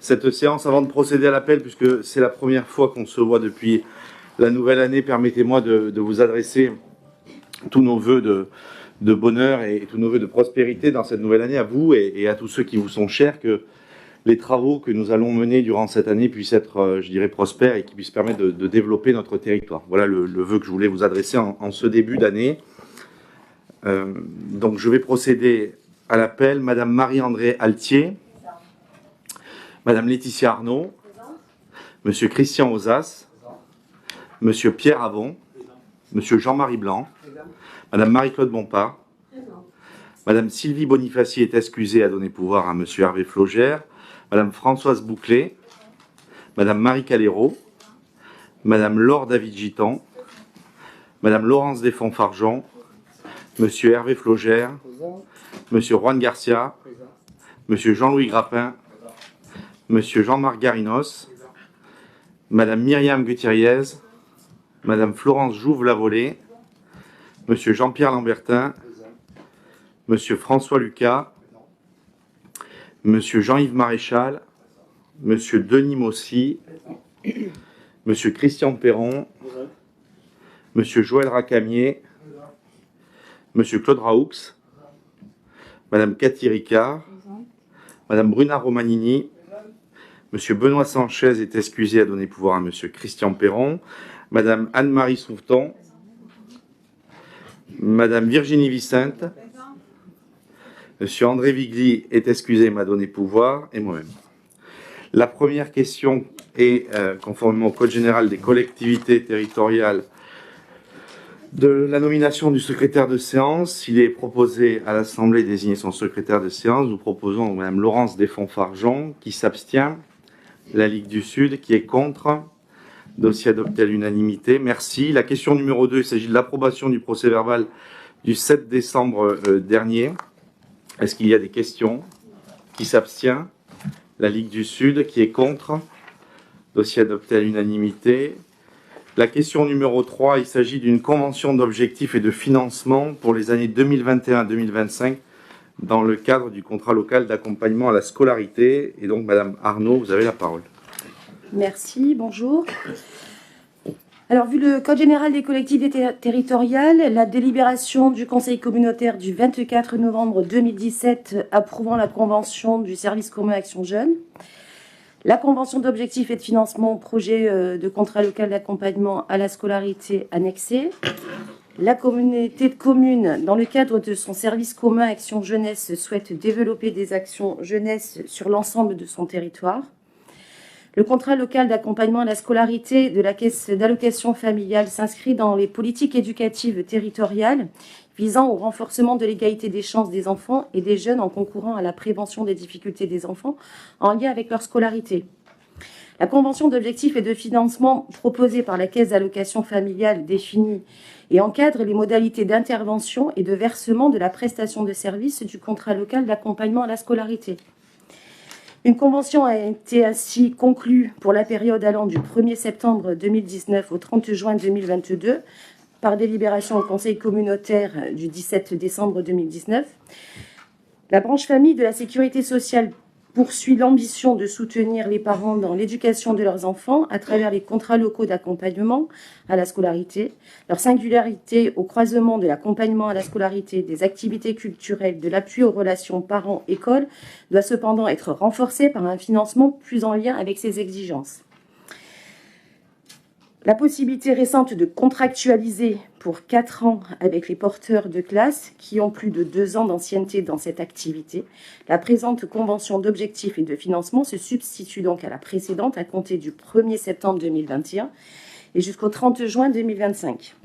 cette séance. Avant de procéder à l'appel, puisque c'est la première fois qu'on se voit depuis la nouvelle année, permettez-moi de vous adresser tous nos vœux de bonheur et tous nos vœux de prospérité dans cette nouvelle année à vous et à tous ceux qui vous sont chers, que les travaux que nous allons mener durant cette année puissent être, je dirais, prospères et qui puissent permettre de développer notre territoire. Voilà le vœu que je voulais vous adresser en ce début d'année. Donc je vais procéder à l'appel. Madame Marie-André Altier, Madame Laetitia Arnaud, Monsieur Christian Ozas, Monsieur Pierre Avon, Monsieur Jean-Marie Blanc, Madame Marie-Claude Bompard, Madame Sylvie Bonifaci est excusée, à donner pouvoir à Monsieur Hervé Flogère, Madame Françoise Bouclé, Madame Marie Calero, Madame Laure David Giton, Madame Laurence Desfonds-Fargeon, Monsieur Hervé Flogère, Monsieur Juan Garcia, Monsieur Jean-Louis Grappin, Monsieur Jean-Marc Garinos, Madame Myriam Gutierrez, Madame Florence Jouve-Lavolée, Monsieur Jean-Pierre Lambertin, Monsieur François Lucas, Monsieur Jean-Yves Maréchal, Monsieur Denis Mossy, Monsieur Christian Perron, Monsieur Joël Racamier, Monsieur Claude Raoux, Madame Cathy Ricard, Madame Bruna Romanini, Monsieur Benoît Sanchez est excusé, à donner pouvoir à Monsieur Christian Perron, Madame Anne-Marie Souveton, Madame Virginie Vicente, Monsieur André Vigli est excusé, m'a donné pouvoir, et moi-même. La première question est, conformément au Code général des collectivités territoriales, de la nomination du secrétaire de séance. Il est proposé à l'Assemblée de désigner son secrétaire de séance. Nous proposons Madame Laurence Desfonds-Fargeon, qui s'abstient. La Ligue du Sud, qui est contre. Dossier adopté à l'unanimité. Merci. La question numéro 2, il s'agit de l'approbation du procès-verbal du 7 décembre dernier. Est-ce qu'il y a des questions? Qui s'abstient? La Ligue du Sud, qui est contre. Dossier adopté à l'unanimité. La question numéro 3, il s'agit d'une convention d'objectifs et de financement pour les années 2021-2025 dans le cadre du contrat local d'accompagnement à la scolarité. Et donc, Madame Arnaud, vous avez la parole. Merci, bonjour. Alors, vu le Code général des collectivités territoriales, la délibération du Conseil communautaire du 24 novembre 2017 approuvant la convention du service commun Action Jeune, la convention d'objectifs et de financement au projet de contrat local d'accompagnement à la scolarité annexée, la communauté de communes, dans le cadre de son service commun Action Jeunesse, souhaite développer des actions jeunesse sur l'ensemble de son territoire. Le contrat local d'accompagnement à la scolarité de la Caisse d'allocation familiale s'inscrit dans les politiques éducatives territoriales visant au renforcement de l'égalité des chances des enfants et des jeunes en concourant à la prévention des difficultés des enfants en lien avec leur scolarité. La convention d'objectifs et de financement proposée par la Caisse d'allocation familiale définit et encadre les modalités d'intervention et de versement de la prestation de services du contrat local d'accompagnement à la scolarité. Une convention a été ainsi conclue pour la période allant du 1er septembre 2019 au 30 juin 2022 par délibération au Conseil communautaire du 17 décembre 2019. La branche famille de la sécurité sociale poursuit l'ambition de soutenir les parents dans l'éducation de leurs enfants à travers les contrats locaux d'accompagnement à la scolarité. Leur singularité au croisement de l'accompagnement à la scolarité, des activités culturelles, de l'appui aux relations parents-école doit cependant être renforcée par un financement plus en lien avec ces exigences. La possibilité récente de contractualiser pour 4 ans avec les porteurs de classe qui ont plus de 2 ans d'ancienneté dans cette activité. La présente convention d'objectifs et de financement se substitue donc à la précédente à compter du 1er septembre 2021 et jusqu'au 30 juin 2025.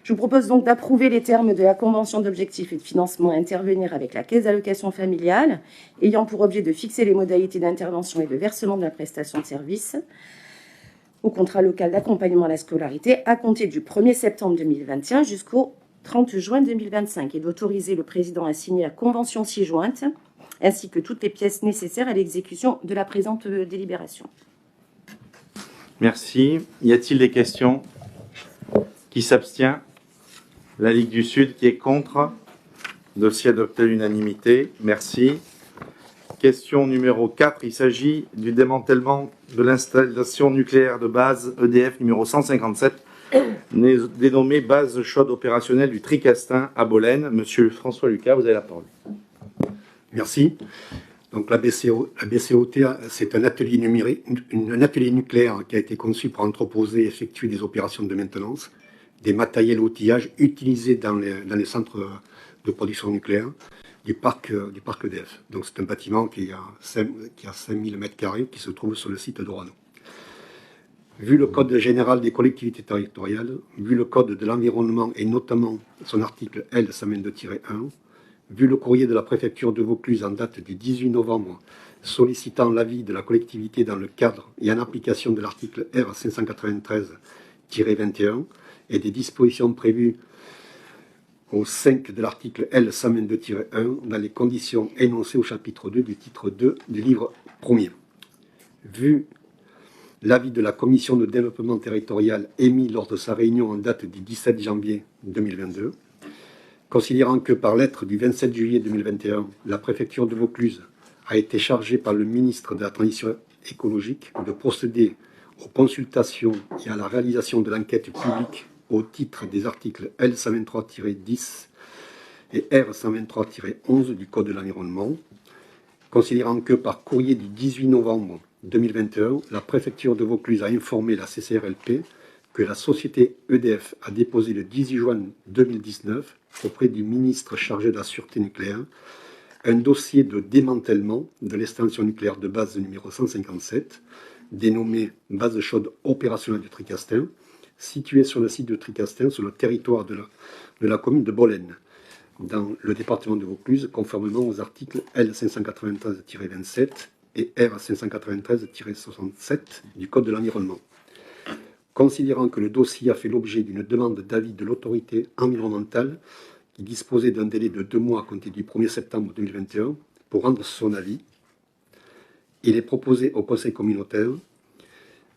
Je vous propose donc d'approuver les termes de la convention d'objectifs et de financement à intervenir avec la Caisse d'allocation familiale, ayant pour objet de fixer les modalités d'intervention et de versement de la prestation de service au contrat local d'accompagnement à la scolarité à compter du 1er septembre 2021 jusqu'au 30 juin 2025 et d'autoriser le président à signer la convention ci-jointe ainsi que toutes les pièces nécessaires à l'exécution de la présente délibération. Merci. Y a-t-il des questions? Qui s'abstient? La Ligue du Sud qui est contre. Dossier adopté à l'unanimité. Merci. Question numéro 4, il s'agit du démantèlement de l'installation nucléaire de base EDF numéro 157, dénommée base chaude opérationnelle du Tricastin à Bolène. Monsieur François Lucas, vous avez la parole. Merci. Donc la BCOT, c'est un atelier nucléaire qui a été conçu pour entreposer et effectuer des opérations de maintenance, des matériels outillages utilisés dans les centres de production nucléaire du parc EDF. Donc c'est un bâtiment qui a 5000 m² qui se trouve sur le site d'Orano. Vu le Code général des collectivités territoriales, vu le Code de l'environnement et notamment son article L122-1, vu le courrier de la préfecture de Vaucluse en date du 18 novembre sollicitant l'avis de la collectivité dans le cadre et en application de l'article R593-21 et des dispositions prévues au 5 de l'article L122-1 dans les conditions énoncées au chapitre 2 du titre 2 du livre 1er. Vu l'avis de la commission de développement territorial émis lors de sa réunion en date du 17 janvier 2022, considérant que par lettre du 27 juillet 2021, la préfecture de Vaucluse a été chargée par le ministre de la Transition écologique de procéder aux consultations et à la réalisation de l'enquête publique au titre des articles L123-10 et R123-11 du Code de l'environnement, considérant que par courrier du 18 novembre 2021, la préfecture de Vaucluse a informé la CCRLP que la société EDF a déposé le 18 juin 2019 auprès du ministre chargé de la sûreté nucléaire un dossier de démantèlement de l'extension nucléaire de base numéro 157, dénommée base chaude opérationnelle du Tricastin, située sur le site de Tricastin, sur le territoire de la commune de Bolène, dans le département de Vaucluse, conformément aux articles L593-27 et R593-67 du Code de l'environnement. Considérant que le dossier a fait l'objet d'une demande d'avis de l'autorité environnementale qui disposait d'un délai de 2 mois à compter du 1er septembre 2021 pour rendre son avis, il est proposé au Conseil communautaire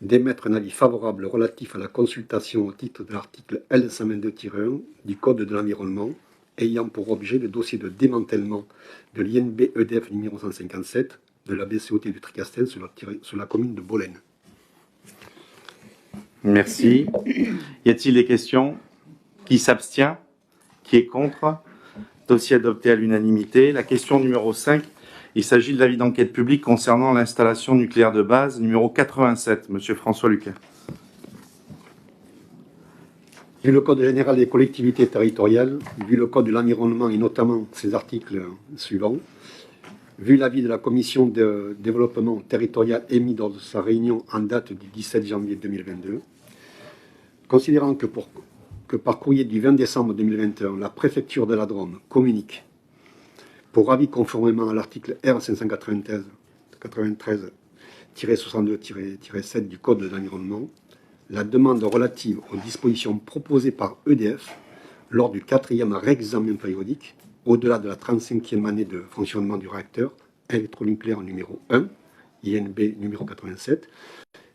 d'émettre un avis favorable relatif à la consultation au titre de l'article L122-1 du Code de l'environnement ayant pour objet le dossier de démantèlement de l'INB EDF numéro 157 de la BCOT du Tricastin sur la commune de Bolène. Merci. Y a-t-il des questions? Qui s'abstient? Qui est contre? Dossier adopté à l'unanimité. La question numéro 5, il s'agit de l'avis d'enquête publique concernant l'installation nucléaire de base numéro 87. Monsieur François Lucas. Vu le Code général des collectivités territoriales, vu le Code de l'environnement et notamment ses articles suivants, vu l'avis de la commission de développement territorial émis lors de sa réunion en date du 17 janvier 2022, considérant que par courrier du 20 décembre 2021, la préfecture de la Drôme communique pour avis conformément à l'article R593-62-7 du Code de l'environnement, la demande relative aux dispositions proposées par EDF lors du 4e réexamen périodique, au-delà de la 35e année de fonctionnement du réacteur électronucléaire numéro 1, INB numéro 87,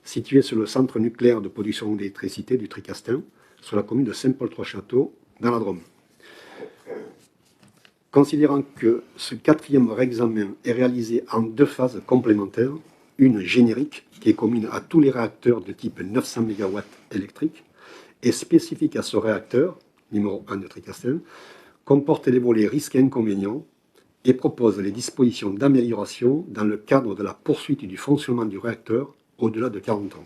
situé sur le centre nucléaire de production d'électricité du Tricastin, sur la commune de Saint-Paul-Trois-Châteaux, dans la Drôme. Considérant que ce 4e réexamen est réalisé en 2 phases complémentaires, une générique qui est commune à tous les réacteurs de type 900 MW électriques et spécifique à ce réacteur, numéro 1 de Tricastin, comporte les volets risques et inconvénients et propose les dispositions d'amélioration dans le cadre de la poursuite du fonctionnement du réacteur au-delà de 40 ans.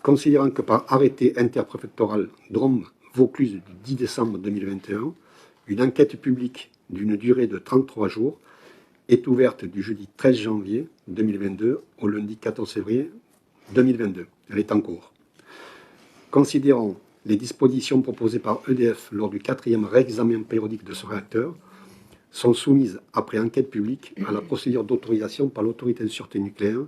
Considérant que par arrêté interpréfectoral Drôme-Vaucluse du 10 décembre 2021, une enquête publique d'une durée de 33 jours est ouverte du jeudi 13 janvier 2022 au lundi 14 février 2022. Elle est en cours. Considérant les dispositions proposées par EDF lors du 4e réexamen périodique de ce réacteur sont soumises, après enquête publique, à la procédure d'autorisation par l'autorité de sûreté nucléaire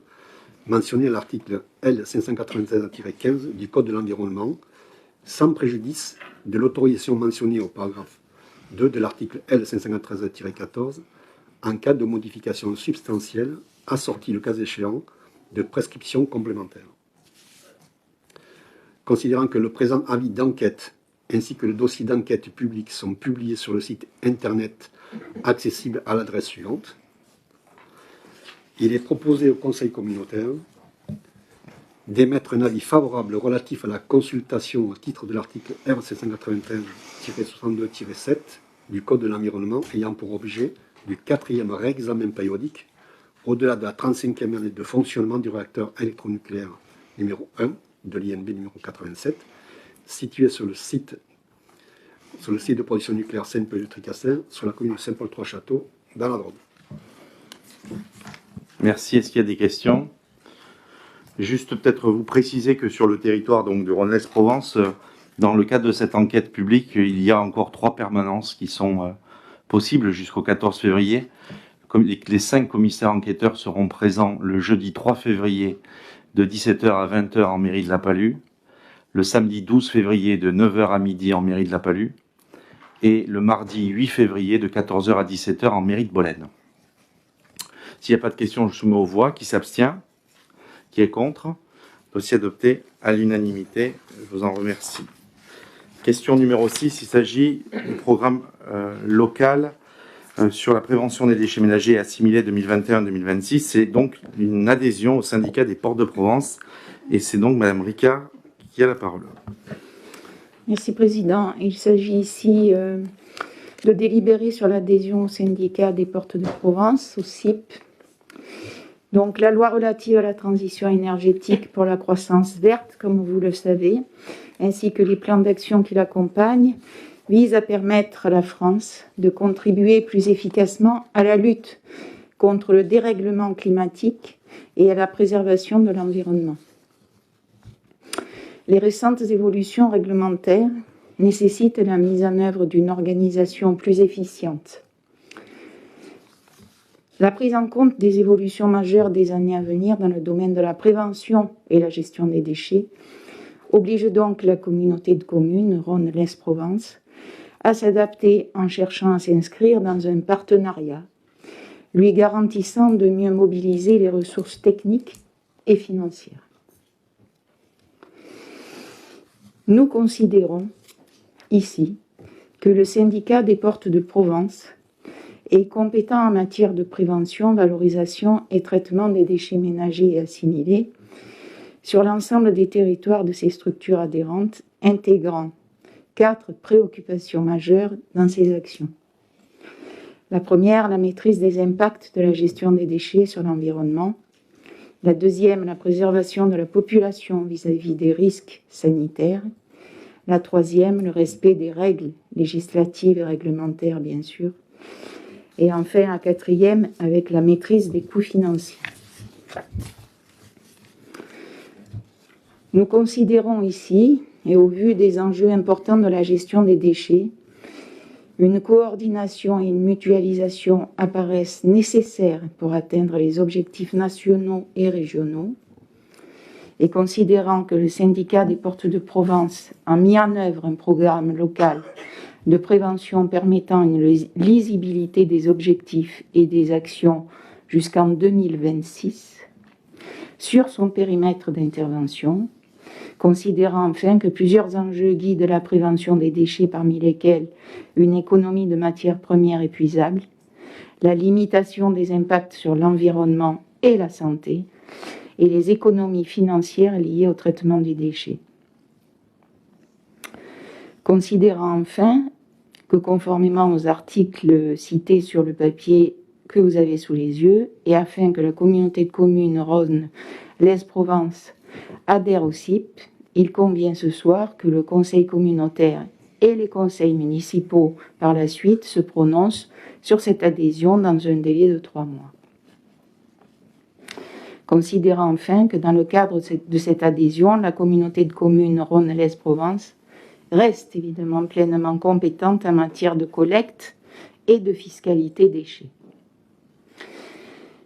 mentionnée à l'article L596-15 du Code de l'environnement, sans préjudice de l'autorisation mentionnée au paragraphe 2 de l'article L513-14 en cas de modification substantielle assortie, le cas échéant, de prescriptions complémentaires. Considérant que le présent avis d'enquête ainsi que le dossier d'enquête publique sont publiés sur le site internet accessible à l'adresse suivante, Il est proposé au Conseil communautaire d'émettre un avis favorable relatif à la consultation au titre de l'article R 793-62-7 du Code de l'environnement ayant pour objet du 4e réexamen périodique au-delà de la 35e année de fonctionnement du réacteur électronucléaire numéro 1 de l'INB numéro 87, situé sur le site de production nucléaire Saint-Paul-de-Tricastin, sur la commune de Saint-Paul-Trois-Châteaux, dans la Drôme. Merci. Est-ce qu'il y a des questions? Juste peut-être vous préciser que sur le territoire donc, de Rhône-Lens-Provence, dans le cadre de cette enquête publique, il y a encore 3 permanences qui sont possibles jusqu'au 14 février. Les 5 commissaires enquêteurs seront présents le jeudi 3 février de 17h à 20h en mairie de La Palud, le samedi 12 février de 9h à midi en mairie de La Palud et le mardi 8 février de 14h à 17h en mairie de Bolène. S'il n'y a pas de questions, je soumets aux voix. Qui s'abstient? Qui est contre? Dossier adopté à l'unanimité. Je vous en remercie. Question numéro 6. Il s'agit du programme local sur la prévention des déchets ménagers et assimilés 2021-2026. C'est donc une adhésion au syndicat des Ports de Provence. Et c'est donc Madame Ricard qui a la parole. Merci Président. Il s'agit ici de délibérer sur l'adhésion au syndicat des Portes de Provence, au CIP. Donc la loi relative à la transition énergétique pour la croissance verte, comme vous le savez, ainsi que les plans d'action qui l'accompagnent, visent à permettre à la France de contribuer plus efficacement à la lutte contre le dérèglement climatique et à la préservation de l'environnement. Les récentes évolutions réglementaires nécessitent la mise en œuvre d'une organisation plus efficiente. La prise en compte des évolutions majeures des années à venir dans le domaine de la prévention et la gestion des déchets oblige donc la communauté de communes Rhône-Lens-Provence à s'adapter en cherchant à s'inscrire dans un partenariat lui garantissant de mieux mobiliser les ressources techniques et financières. Nous considérons ici que le syndicat des Portes de Provence est compétent en matière de prévention, valorisation et traitement des déchets ménagers et assimilés sur l'ensemble des territoires de ces structures adhérentes, intégrant 4 préoccupations majeures dans ces actions. La première, la maîtrise des impacts de la gestion des déchets sur l'environnement. La deuxième, la préservation de la population vis-à-vis des risques sanitaires. La troisième, le respect des règles législatives et réglementaires, bien sûr. Et enfin, la quatrième, avec la maîtrise des coûts financiers. Nous considérons ici, et au vu des enjeux importants de la gestion des déchets, une coordination et une mutualisation apparaissent nécessaires pour atteindre les objectifs nationaux et régionaux. Et considérant que le syndicat des Portes de Provence a mis en œuvre un programme local de prévention permettant une lisibilité des objectifs et des actions jusqu'en 2026 sur son périmètre d'intervention, considérant enfin que plusieurs enjeux guident la prévention des déchets, parmi lesquels une économie de matières premières épuisables, la limitation des impacts sur l'environnement et la santé, et les économies financières liées au traitement des déchets. Considérant enfin que conformément aux articles cités sur le papier que vous avez sous les yeux, et afin que la communauté de communes Rhône-Lens-Provence adhère au CIP, il convient ce soir que le conseil communautaire et les conseils municipaux par la suite se prononcent sur cette adhésion dans un délai de 3 mois. Considérant enfin que dans le cadre de cette adhésion, la communauté de communes Rhône-Lens-Provence reste évidemment pleinement compétente en matière de collecte et de fiscalité déchets.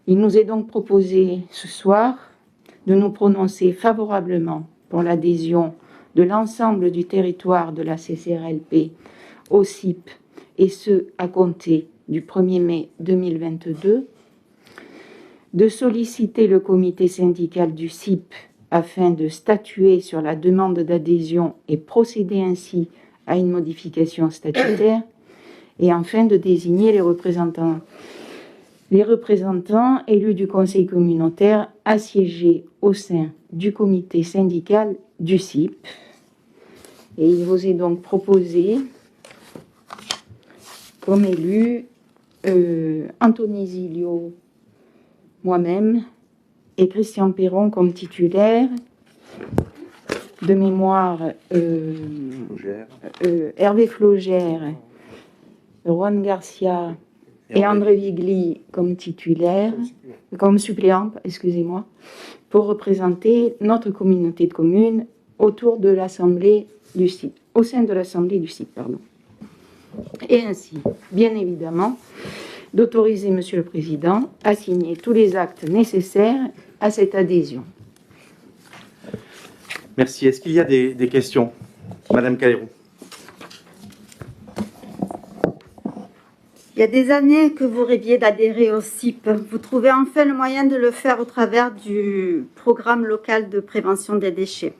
Il nous est donc proposé ce soir de nous prononcer favorablement pour l'adhésion de l'ensemble du territoire de la CCRLP au CIP, et ce à compter du 1er mai 2022, de solliciter le comité syndical du CIP afin de statuer sur la demande d'adhésion et procéder ainsi à une modification statutaire, et enfin de désigner les représentants les représentants élus du conseil communautaire à siéger au sein du comité syndical du CIP. Et il vous est donc proposé comme élu Anthony Zilio, moi-même, et Christian Perron comme titulaire. De mémoire, Hervé Flogère, Juan Garcia et André Vigli comme titulaire, comme suppléant, excusez-moi, pour représenter notre communauté de communes autour de l'Assemblée du CIP, au sein de l'Assemblée du CIP, pardon. Et ainsi, bien évidemment, d'autoriser Monsieur le Président à signer tous les actes nécessaires à cette adhésion. Merci. Est-ce qu'il y a des questions? Madame Calero. Il y a des années que vous rêviez d'adhérer au CIP. Vous trouvez enfin le moyen de le faire au travers du programme local de prévention des déchets.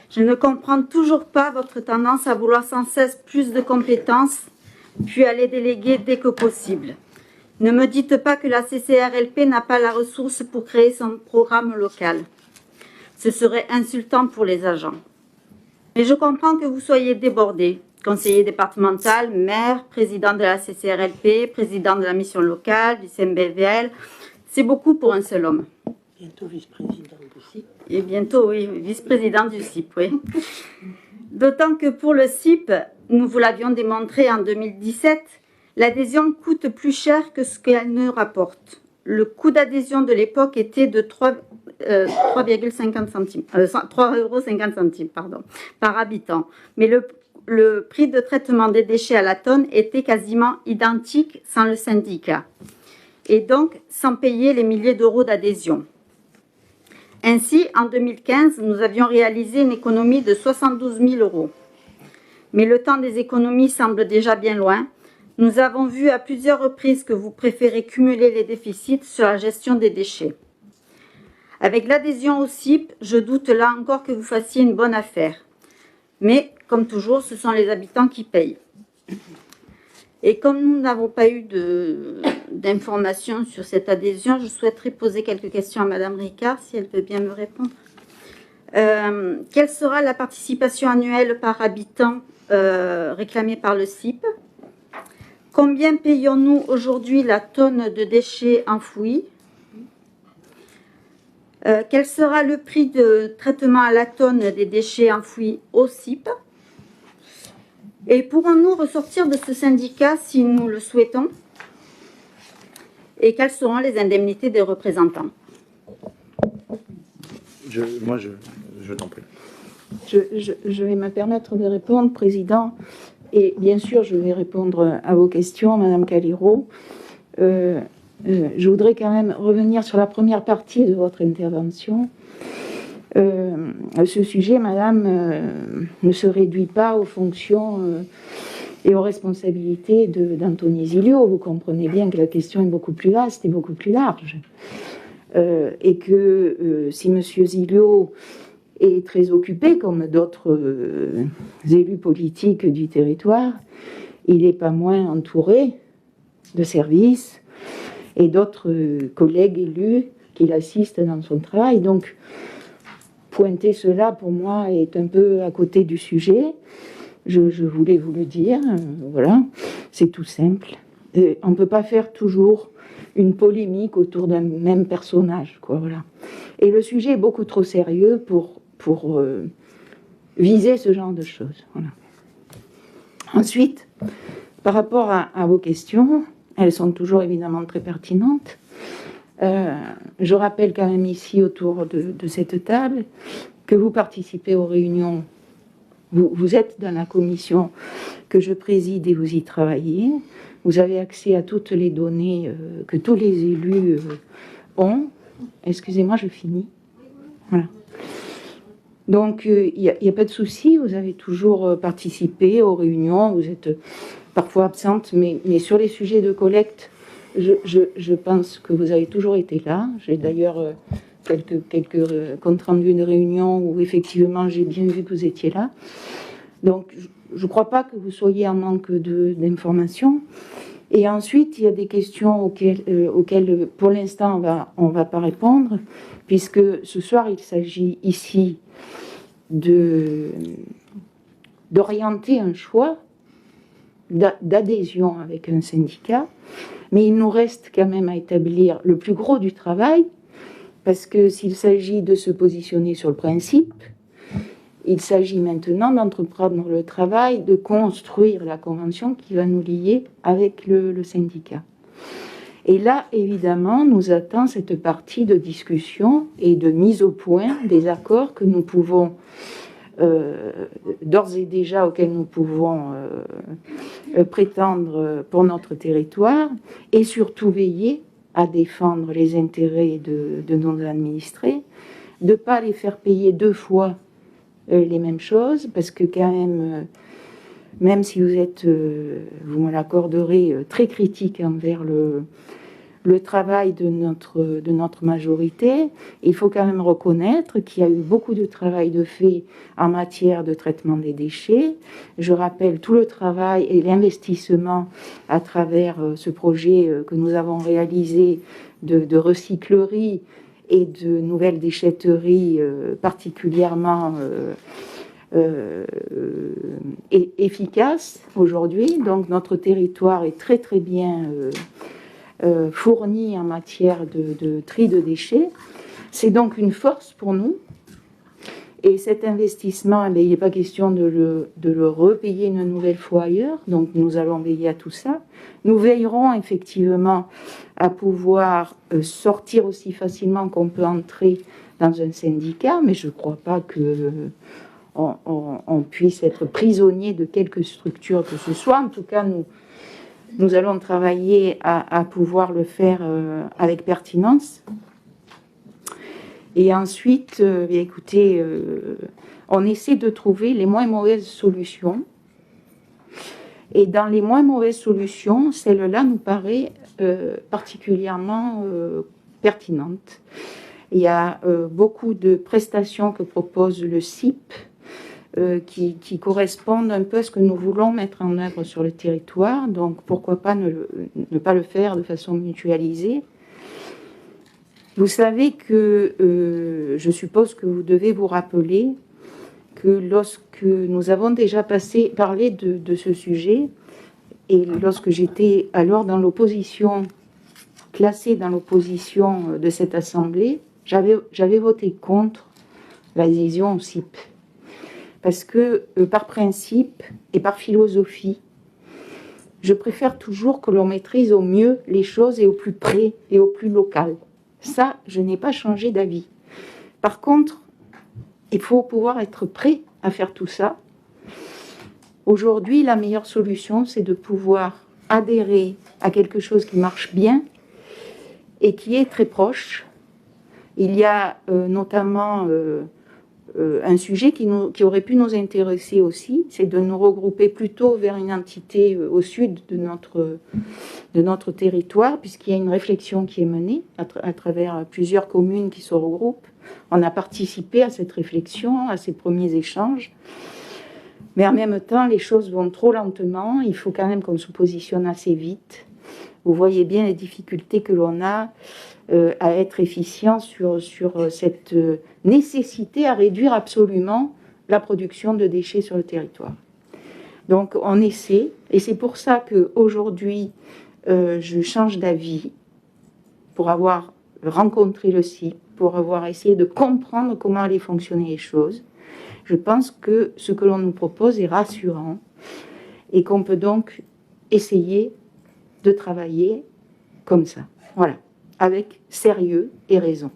Je ne comprends toujours pas votre tendance à vouloir sans cesse plus de compétences, puis à les déléguer dès que possible. Ne me dites pas que la CCRLP n'a pas la ressource pour créer son programme local. Ce serait insultant pour les agents. Mais je comprends que vous soyez débordé. Conseiller départemental, maire, président de la CCRLP, président de la mission locale, du CMBVL, c'est beaucoup pour un seul homme. Bientôt vice-président du CIP. Et bientôt, oui, vice-président du CIP, oui. D'autant que pour le CIP, nous vous l'avions démontré en 2017, l'adhésion coûte plus cher que ce qu'elle ne rapporte. Le coût d'adhésion de l'époque était de 3,50 centimes, 3,50 € pardon, par habitant. Mais le prix de traitement des déchets à la tonne était quasiment identique sans le syndicat. Et donc, sans payer les milliers d'euros d'adhésion. Ainsi, en 2015, nous avions réalisé une économie de 72 000 €. Mais le temps des économies semble déjà bien loin. Nous avons vu à plusieurs reprises que vous préférez cumuler les déficits sur la gestion des déchets. Avec l'adhésion au CIP, je doute là encore que vous fassiez une bonne affaire. Mais, comme toujours, ce sont les habitants qui payent. Et comme nous n'avons pas eu d'informations sur cette adhésion, je souhaiterais poser quelques questions à Madame Ricard, si elle peut bien me répondre. Quelle sera la participation annuelle par habitant réclamée par le CIP? Combien payons-nous aujourd'hui la tonne de déchets enfouis? Quel sera le prix de traitement à la tonne des déchets enfouis au CIP? Et pourrons-nous ressortir de ce syndicat si nous le souhaitons? Et quelles seront les indemnités des représentants? Je t'en prie. Je vais me permettre de répondre, Président. Et bien sûr, je vais répondre à vos questions, Madame Calero. Je voudrais quand même revenir sur la première partie de votre intervention. Ce sujet, Madame, ne se réduit pas aux fonctions et aux responsabilités d'Anthony Zilio. Vous comprenez bien que la question est beaucoup plus vaste et beaucoup plus large. Et que si Monsieur Zilio est très occupé, comme d'autres élus politiques du territoire, il n'est pas moins entouré de services et d'autres collègues élus qui l'assistent dans son travail. Donc, pointer cela, pour moi, est un peu à côté du sujet. Je voulais vous le dire, voilà, c'est tout simple. Et on ne peut pas faire toujours une polémique autour d'un même personnage, quoi, voilà. Et le sujet est beaucoup trop sérieux pour viser ce genre de choses. Voilà. Ensuite, par rapport à vos questions, elles sont toujours évidemment très pertinentes. Je rappelle quand même ici autour de cette table que vous participez aux réunions, vous êtes dans la commission que je préside et vous y travaillez. Vous avez accès à toutes les données que tous les élus ont. Excusez-moi, je finis. Voilà. Donc, il n'y a pas de souci, vous avez toujours participé aux réunions, vous êtes parfois absente, mais sur les sujets de collecte, je pense que vous avez toujours été là. J'ai d'ailleurs quelques comptes rendus de réunions où effectivement j'ai bien vu que vous étiez là. Donc, je ne crois pas que vous soyez en manque d'informations. Et ensuite, il y a des questions auxquelles pour l'instant, on va pas répondre, puisque ce soir, il s'agit ici d'orienter un choix d'adhésion avec un syndicat, mais il nous reste quand même à établir le plus gros du travail, parce que s'il s'agit de se positionner sur le principe, il s'agit maintenant d'entreprendre le travail de construire la convention qui va nous lier avec le syndicat. Et là, évidemment, nous attend cette partie de discussion et de mise au point des accords que nous pouvons d'ores et déjà auxquels nous pouvons prétendre pour notre territoire, et surtout veiller à défendre les intérêts de nos administrés, de ne pas les faire payer deux fois les mêmes choses, parce que quand même si vous êtes, vous me l'accorderez, très critique envers le travail de notre majorité, il faut quand même reconnaître qu'il y a eu beaucoup de travail de fait en matière de traitement des déchets. Je rappelle tout le travail et l'investissement à travers ce projet que nous avons réalisé de recyclerie et de nouvelles déchetteries particulièrement efficaces aujourd'hui. Donc notre territoire est très très bien fourni en matière de tri de déchets. C'est donc une force pour nous. Et cet investissement, il n'est pas question de le repayer une nouvelle fois ailleurs. Donc nous allons veiller à tout ça. Nous veillerons effectivement à pouvoir sortir aussi facilement qu'on peut entrer dans un syndicat, mais je ne crois pas qu'on puisse être prisonnier de quelque structure que ce soit. En tout cas, nous allons travailler à pouvoir le faire avec pertinence. Et ensuite, écoutez, on essaie de trouver les moins mauvaises solutions. Et dans les moins mauvaises solutions, celle-là nous paraît particulièrement pertinente. Il y a beaucoup de prestations que propose le CIP qui correspondent un peu à ce que nous voulons mettre en œuvre sur le territoire. Donc pourquoi pas ne pas le faire de façon mutualisée. Vous savez que je suppose que vous devez vous rappeler que lorsque nous avons déjà parlé de ce sujet, et lorsque j'étais alors dans l'opposition, classée dans l'opposition de cette assemblée, j'avais voté contre l'adhésion au CIP. Parce que par principe et par philosophie, je préfère toujours que l'on maîtrise au mieux les choses et au plus près et au plus local. Ça, je n'ai pas changé d'avis. Par contre, il faut pouvoir être prêt à faire tout ça. Aujourd'hui, la meilleure solution, c'est de pouvoir adhérer à quelque chose qui marche bien et qui est très proche. Il y a notamment un sujet qui aurait pu nous intéresser aussi, c'est de nous regrouper plutôt vers une entité au sud de notre territoire, puisqu'il y a une réflexion qui est menée à travers plusieurs communes qui se regroupent. On a participé à cette réflexion, à ces premiers échanges. Mais en même temps, les choses vont trop lentement. Il faut quand même qu'on se positionne assez vite. Vous voyez bien les difficultés que l'on a à être efficient sur cette nécessité à réduire absolument la production de déchets sur le territoire. Donc on essaie, et c'est pour ça qu'aujourd'hui, je change d'avis pour avoir rencontré le CIP, pour avoir essayé de comprendre comment allaient fonctionner les choses. Je pense que ce que l'on nous propose est rassurant et qu'on peut donc essayer de travailler comme ça. Voilà, avec sérieux et raison.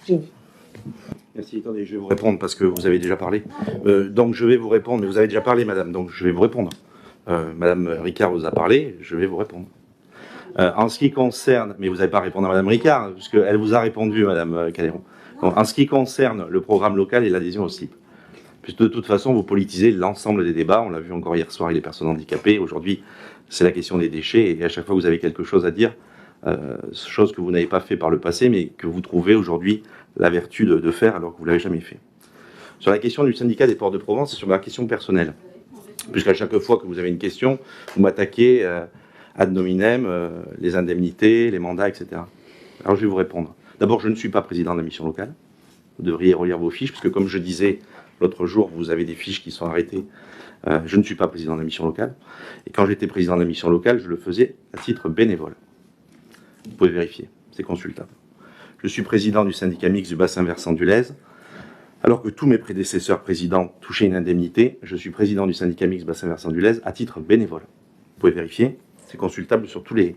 J'ai dit. Merci, attendez, je vais vous répondre parce que vous avez déjà parlé. Donc je vais vous répondre, mais vous avez déjà parlé, madame, donc je vais vous répondre. Madame Ricard vous a parlé, je vais vous répondre. En ce qui concerne, mais vous n'allez pas répondre à madame Ricard, puisqu'elle vous a répondu, madame Caléron. Donc, en ce qui concerne le programme local et l'adhésion au CIP, puisque de toute façon, vous politisez l'ensemble des débats, on l'a vu encore hier soir avec les personnes handicapées, aujourd'hui, c'est la question des déchets, et à chaque fois que vous avez quelque chose à dire, chose que vous n'avez pas fait par le passé, mais que vous trouvez aujourd'hui la vertu de faire alors que vous ne l'avez jamais fait. Sur la question du syndicat des ports de Provence et sur la question personnelle, puisqu'à chaque fois que vous avez une question, vous m'attaquez ad nominem, les indemnités, les mandats, etc. Alors je vais vous répondre. D'abord, je ne suis pas président de la mission locale. Vous devriez relire vos fiches, parce que comme je disais l'autre jour, vous avez des fiches qui sont arrêtées. Je ne suis pas président de la mission locale. Et quand j'étais président de la mission locale, je le faisais à titre bénévole. Vous pouvez vérifier, c'est consultable. Je suis président du syndicat mixte du bassin versant du Lèze. Alors que tous mes prédécesseurs présidents touchaient une indemnité, je suis président du syndicat mixte bassin versant du Lèze à titre bénévole. Vous pouvez vérifier, c'est consultable sur tous les...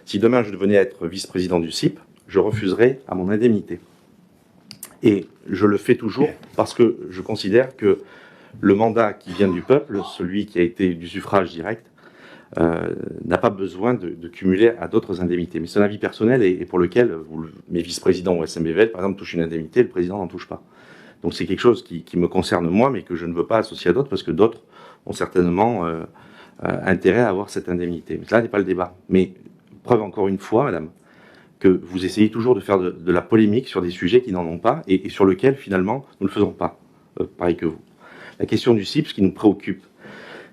Si demain je devenais être vice-président du CIP, je refuserais à mon indemnité. Et je le fais toujours parce que je considère que le mandat qui vient du peuple, celui qui a été du suffrage direct, n'a pas besoin de cumuler à d'autres indemnités. Mais c'est un avis personnel et pour lequel mes vice-présidents au SMBVL, par exemple, touchent une indemnité, le président n'en touche pas. Donc c'est quelque chose qui me concerne moi, mais que je ne veux pas associer à d'autres, parce que d'autres ont certainement intérêt à avoir cette indemnité. Mais là n'est pas le débat. Mais preuve encore une fois, madame, que vous essayez toujours de faire de la polémique sur des sujets qui n'en ont pas et sur lesquels, finalement, nous ne le faisons pas, pareil que vous. La question du CIP, ce qui nous préoccupe,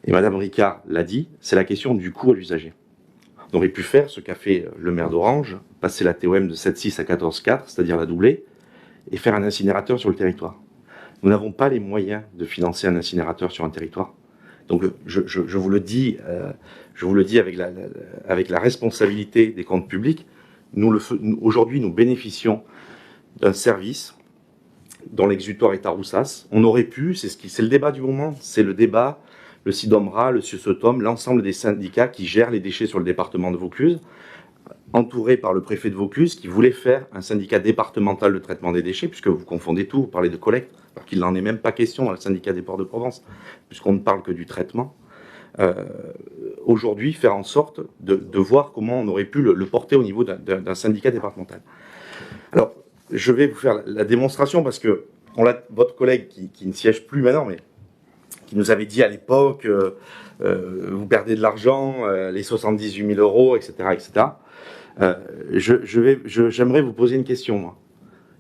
et madame Ricard l'a dit, c'est la question du coût à l'usager. On aurait pu faire ce qu'a fait le maire d'Orange, passer la TOM de 7,6 à 14,4, c'est-à-dire la doubler, et faire un incinérateur sur le territoire. Nous n'avons pas les moyens de financer un incinérateur sur un territoire. Donc je vous le dis avec la responsabilité des comptes publics. Aujourd'hui, nous bénéficions d'un service dont l'exutoire est à Roussas. On aurait pu, c'est le débat du moment, c'est le débat, le SIDOMRA, le SUSOTOM, l'ensemble des syndicats qui gèrent les déchets sur le département de Vaucluse, entouré par le préfet de Vaucluse, qui voulait faire un syndicat départemental de traitement des déchets, puisque vous confondez tout, vous parlez de collecte, alors qu'il n'en est même pas question dans le syndicat des ports de Provence, puisqu'on ne parle que du traitement. Aujourd'hui, faire en sorte de voir comment on aurait pu le porter au niveau d'un syndicat départemental. Alors, je vais vous faire la démonstration, parce que votre collègue qui ne siège plus maintenant, mais qui nous avait dit à l'époque, vous perdez de l'argent, les 78 000 euros, etc., etc. J'aimerais vous poser une question, moi.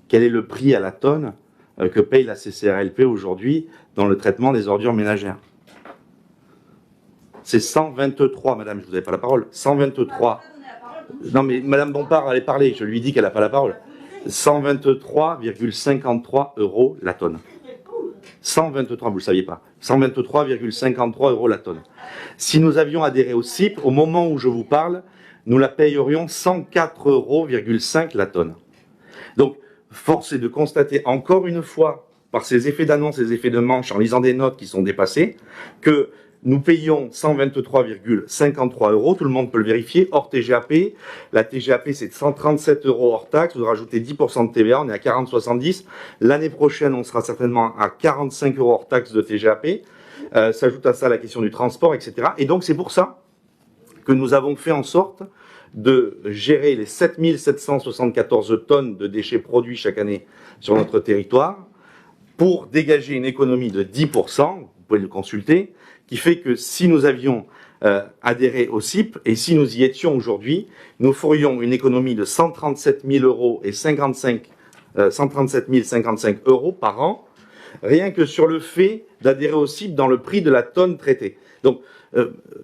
Quel est le prix à la tonne que paye la CCRLP aujourd'hui dans le traitement des ordures ménagères? C'est 123, madame, je ne vous avais pas la parole. 123. Non, mais madame Bompard allait parler, je lui dis qu'elle n'a pas la parole. 123,53 euros la tonne. 123, vous ne le saviez pas. 123,53 euros la tonne. Si nous avions adhéré au CIP, au moment où je vous parle, nous la payerions 104,5 euros la tonne. Donc, force est de constater encore une fois, par ces effets d'annonce, ces effets de manche, en lisant des notes qui sont dépassées, que nous payons 123,53 euros, tout le monde peut le vérifier, hors TGAP. La TGAP, c'est de 137 euros hors taxe, vous rajoutez 10% de TVA, on est à 40,70. L'année prochaine, on sera certainement à 45 euros hors taxe de TGAP. S'ajoute à ça la question du transport, etc. Et donc, c'est pour ça que nous avons fait en sorte de gérer les 7774 tonnes de déchets produits chaque année sur notre territoire pour dégager une économie de 10%, vous pouvez le consulter, qui fait que si nous avions adhéré au CIP, et si nous y étions aujourd'hui, nous ferions une économie de 137 000 euros et 137 055 euros par an, rien que sur le fait d'adhérer au CIP dans le prix de la tonne traitée. Donc,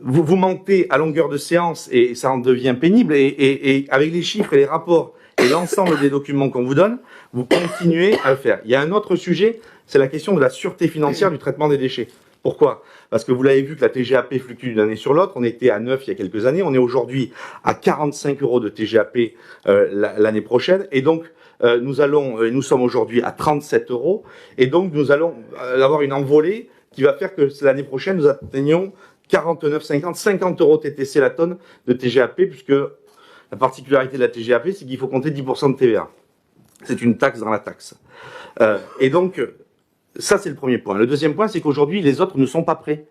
vous mentez à longueur de séance et ça en devient pénible, et avec les chiffres et les rapports et l'ensemble des documents qu'on vous donne, vous continuez à le faire. Il y a un autre sujet, c'est la question de la sûreté financière du traitement des déchets. Pourquoi? Parce que vous l'avez vu que la TGAP fluctue d'une année sur l'autre. On était à 9 il y a quelques années. On est aujourd'hui à 45 euros de TGAP l'année prochaine. Et donc, nous sommes aujourd'hui à 37 euros. Et donc, nous allons avoir une envolée qui va faire que l'année prochaine, nous atteignions 49,50, 50 euros TTC la tonne de TGAP, puisque la particularité de la TGAP, c'est qu'il faut compter 10% de TVA. C'est une taxe dans la taxe. Et donc, ça, c'est le premier point. Le deuxième point, c'est qu'aujourd'hui, les autres ne sont pas prêts.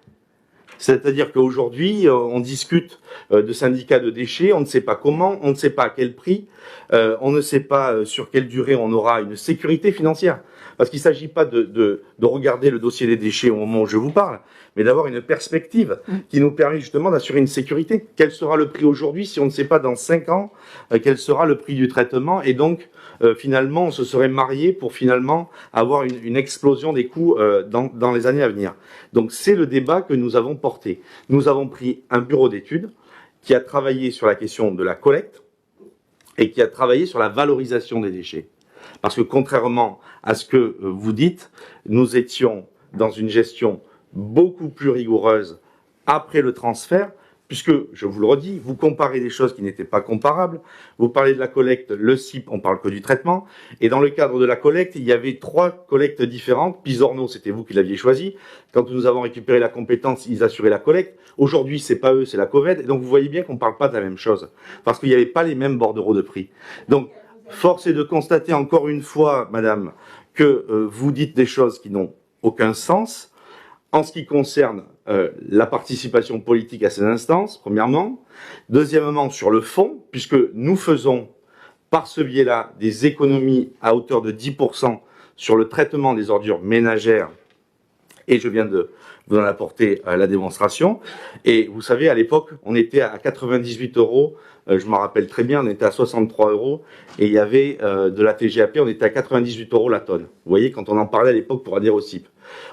C'est-à-dire qu'aujourd'hui, on discute de syndicats de déchets, on ne sait pas comment, on ne sait pas à quel prix, on ne sait pas sur quelle durée on aura une sécurité financière. Parce qu'il ne s'agit pas de regarder le dossier des déchets au moment où je vous parle, mais d'avoir une perspective qui nous permet justement d'assurer une sécurité. Quel sera le prix aujourd'hui si on ne sait pas dans 5 ans quel sera le prix du traitement, et donc finalement on se serait marié pour finalement avoir une explosion des coûts dans les années à venir. Donc c'est le débat que nous avons porté. Nous avons pris un bureau d'études qui a travaillé sur la question de la collecte et qui a travaillé sur la valorisation des déchets. Parce que contrairement à ce que vous dites, nous étions dans une gestion beaucoup plus rigoureuse après le transfert, puisque, je vous le redis, vous comparez des choses qui n'étaient pas comparables. Vous parlez de la collecte, le CIP, on parle que du traitement. Et dans le cadre de la collecte, il y avait 3 collectes différentes. Pisorno, c'était vous qui l'aviez choisi. Quand nous avons récupéré la compétence, ils assuraient la collecte. Aujourd'hui, c'est pas eux, c'est la COVED. Et donc, vous voyez bien qu'on parle pas de la même chose. Parce qu'il n'y avait pas les mêmes bordereaux de prix. Donc, force est de constater encore une fois, madame, que vous dites des choses qui n'ont aucun sens. En ce qui concerne la participation politique à ces instances, premièrement. Deuxièmement, sur le fond, puisque nous faisons par ce biais-là des économies à hauteur de 10% sur le traitement des ordures ménagères, et je viens de vous en apporter la démonstration. Et vous savez, à l'époque, on était à 98 €, je m'en rappelle très bien, on était à 63 €, et il y avait de la TGAP, on était à 98 € la tonne. Vous voyez, quand on en parlait à l'époque pour adhérer au CIP.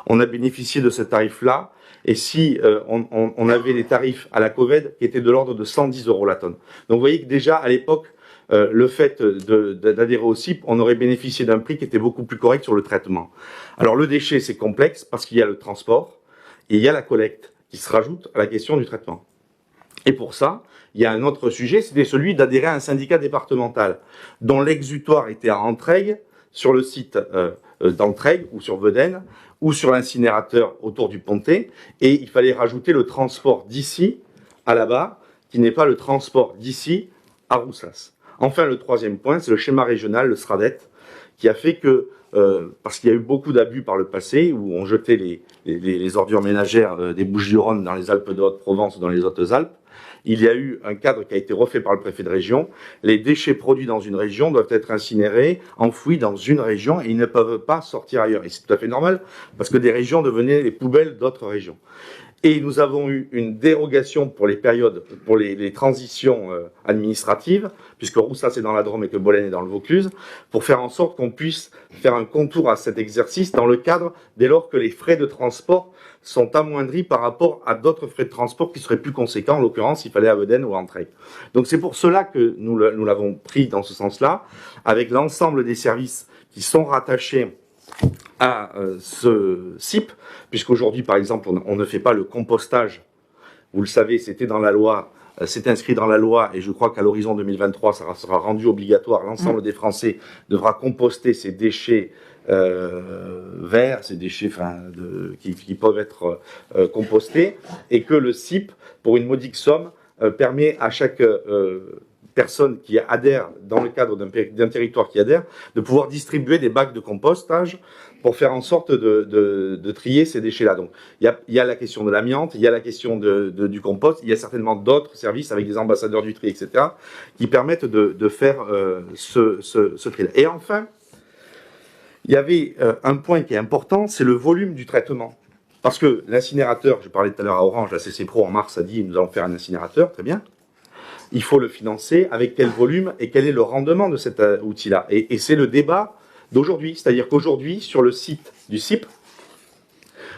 On a bénéficié de ce tarif-là, et si on avait des tarifs à la COVED qui étaient de l'ordre de 110 € la tonne. Donc vous voyez que déjà, à l'époque, le fait d'adhérer au CIP, on aurait bénéficié d'un prix qui était beaucoup plus correct sur le traitement. Alors le déchet, c'est complexe, parce qu'il y a le transport, et il y a la collecte, qui se rajoute à la question du traitement. Et pour ça, il y a un autre sujet, c'était celui d'adhérer à un syndicat départemental, dont l'exutoire était à Entraigues, sur le site d'Entraigues, ou sur Vedène, ou sur l'incinérateur autour du Pontet, et il fallait rajouter le transport d'ici à là-bas, qui n'est pas le transport d'ici à Roussas. Enfin, le troisième point, c'est le schéma régional, le SRADET, qui a fait que, parce qu'il y a eu beaucoup d'abus par le passé, où on jetait les ordures ménagères des Bouches-du-Rhône dans les Alpes de Haute-Provence ou dans les Hautes-Alpes, il y a eu un cadre qui a été refait par le préfet de région. Les déchets produits dans une région doivent être incinérés, enfouis dans une région, et ils ne peuvent pas sortir ailleurs. Et c'est tout à fait normal, parce que des régions devenaient les poubelles d'autres régions. Et nous avons eu une dérogation pour les périodes, pour les transitions administratives, puisque Roussas est dans la Drôme et que Bolène est dans le Vaucluse, pour faire en sorte qu'on puisse faire un contour à cet exercice dans le cadre, dès lors que les frais de transport sont amoindris par rapport à d'autres frais de transport qui seraient plus conséquents. En l'occurrence, il fallait à Vedène ou à Entraigues. Donc c'est pour cela que nous l'avons pris dans ce sens-là, avec l'ensemble des services qui sont rattachés à ce CIP, puisqu'aujourd'hui, par exemple, on ne fait pas le compostage. Vous le savez, c'était dans la loi, c'est inscrit dans la loi, et je crois qu'à l'horizon 2023, ça sera rendu obligatoire. L'ensemble des Français devra composter ces déchets verts, ces déchets qui peuvent être compostés, et que le CIP, pour une modique somme, permet à chaque personne qui adhère dans le cadre d'un territoire qui adhère, de pouvoir distribuer des bacs de compostage pour faire en sorte de trier ces déchets-là. Donc, il y a la question de l'amiante, il y a la question du compost, il y a certainement d'autres services avec des ambassadeurs du tri, etc., qui permettent de faire ce tri-là. Et enfin, il y avait un point qui est important, c'est le volume du traitement. Parce que l'incinérateur, je parlais tout à l'heure à Orange, la CC Pro en mars a dit, nous allons faire un incinérateur, très bien. Il faut le financer, avec quel volume et quel est le rendement de cet outil-là. Et c'est le débat d'aujourd'hui. C'est-à-dire qu'aujourd'hui, sur le site du CIP,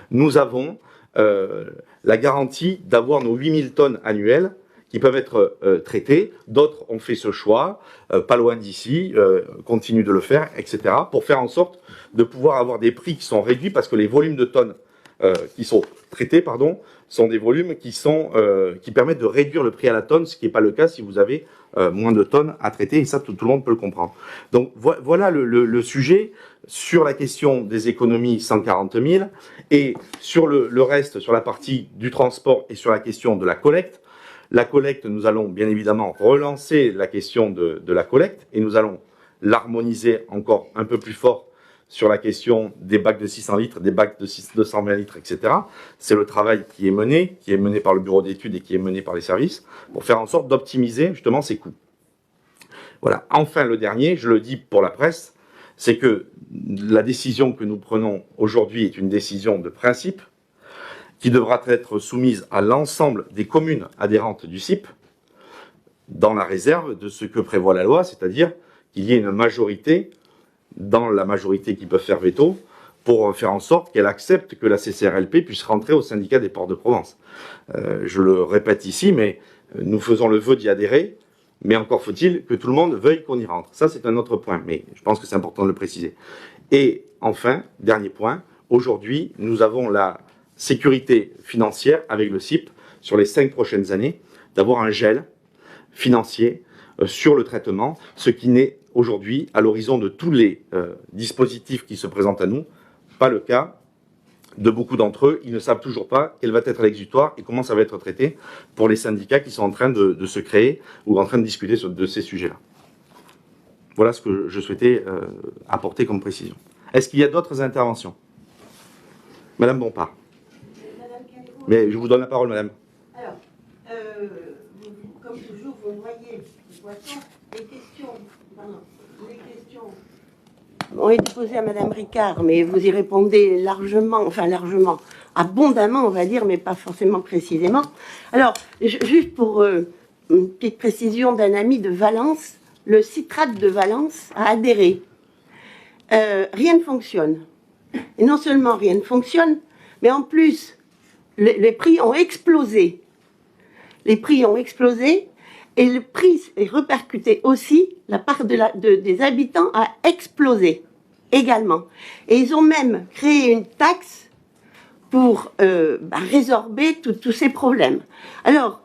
nous avons la garantie d'avoir nos 8000 tonnes annuelles qui peuvent être traitées. D'autres ont fait ce choix, pas loin d'ici, continuent de le faire, etc., pour faire en sorte de pouvoir avoir des prix qui sont réduits, parce que les volumes de tonnes qui sont traités, sont des volumes qui permettent de réduire le prix à la tonne, ce qui n'est pas le cas si vous avez moins de tonnes à traiter, et ça tout le monde peut le comprendre. Donc voilà le sujet sur la question des économies 140 000, et sur le reste, sur la partie du transport et sur la question de la collecte. La collecte, nous allons bien évidemment relancer la question de la collecte, et nous allons l'harmoniser encore un peu plus fort sur la question des bacs de 600 litres, des bacs de 220 litres, etc. C'est le travail qui est mené par le bureau d'études et qui est mené par les services, pour faire en sorte d'optimiser justement ces coûts. Voilà. Enfin, le dernier, je le dis pour la presse, c'est que la décision que nous prenons aujourd'hui est une décision de principe qui devra être soumise à l'ensemble des communes adhérentes du CIP dans la réserve de ce que prévoit la loi, c'est-à-dire qu'il y ait une majorité, dans la majorité qui peut faire veto, pour faire en sorte qu'elle accepte que la CCRLP puisse rentrer au syndicat des ports de Provence. Je le répète ici, mais nous faisons le vœu d'y adhérer, mais encore faut-il que tout le monde veuille qu'on y rentre. Ça, c'est un autre point, mais je pense que c'est important de le préciser. Et enfin, dernier point, aujourd'hui, nous avons la sécurité financière avec le CIP sur les 5 prochaines années, d'avoir un gel financier sur le traitement, ce qui n'est aujourd'hui, à l'horizon de tous les dispositifs qui se présentent à nous, pas le cas de beaucoup d'entre eux. Ils ne savent toujours pas quel va être l'exutoire et comment ça va être traité pour les syndicats qui sont en train de se créer ou en train de discuter de ces sujets-là. Voilà ce que je souhaitais apporter comme précision. Est-ce qu'il y a d'autres interventions? Madame Bompard. Mais je vous donne la parole, madame. Alors, comme toujours, vous noyez les poissons. Les questions ont été posées à madame Ricard, mais vous y répondez largement, abondamment, on va dire, mais pas forcément précisément. Alors, juste pour une petite précision d'un ami de Valence, le citrate de Valence a adhéré. Rien ne fonctionne. Et non seulement rien ne fonctionne, mais en plus, les prix ont explosé. Les prix ont explosé et le prix est répercuté aussi. La part des habitants a explosé également. Et ils ont même créé une taxe pour résorber tous ces problèmes. Alors,